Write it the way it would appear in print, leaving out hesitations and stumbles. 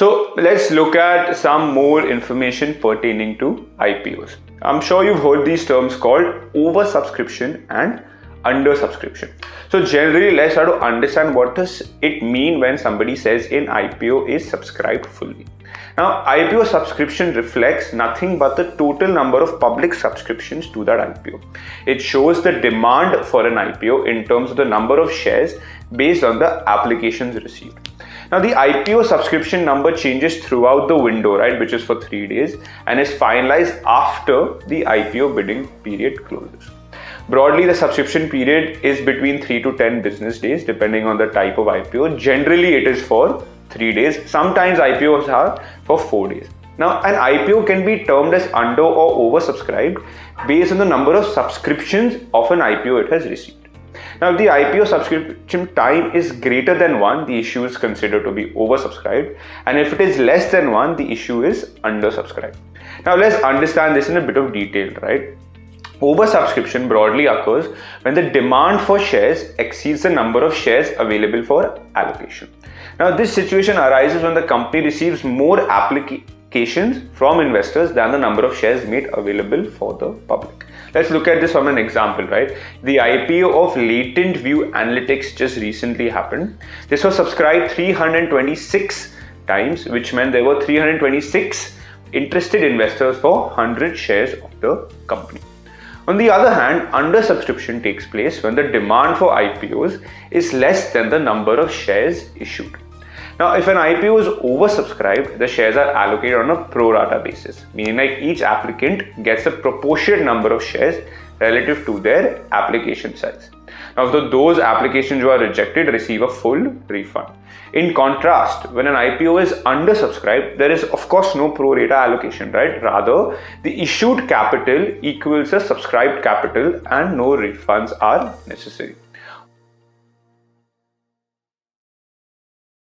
So let's look at some more information pertaining to IPOs. I'm sure you've heard these terms called oversubscription and undersubscription. So generally, let's try to understand what does it mean when somebody says an IPO is subscribed fully. Now, IPO subscription reflects nothing but the total number of public subscriptions to that IPO. It shows the demand for an IPO in terms of the number of shares based on the applications received. Now, the IPO subscription number changes throughout the window, right, which is for 3 days and is finalized after the IPO bidding period closes. Broadly, the subscription period is between 3 to 10 business days, depending on the type of IPO. Generally, it is for 3 days. Sometimes IPOs are for 4 days. Now, an IPO can be termed as under or oversubscribed based on the number of subscriptions of an IPO it has received. Now, if the IPO subscription time is greater than 1, the issue is considered to be oversubscribed, and if it is less than 1, the issue is undersubscribed. Now, let's understand this in a bit of detail, right? Oversubscription broadly occurs when the demand for shares exceeds the number of shares available for allocation. Now, this situation arises when the company receives more applications from investors than the number of shares made available for the public. Let's look at this from an example, right? The IPO of Latent View Analytics just recently happened. This was subscribed 326 times, which meant there were 326 interested investors for 100 shares of the company. On the other hand, undersubscription takes place when the demand for IPOs is less than the number of shares issued. Now, if an IPO is oversubscribed, the shares are allocated on a pro rata basis, meaning like each applicant gets a proportionate number of shares relative to their application size. Now, those applications who are rejected receive a full refund. In contrast, when an IPO is undersubscribed, there is of course no pro rata allocation, right? Rather, the issued capital equals the subscribed capital and no refunds are necessary.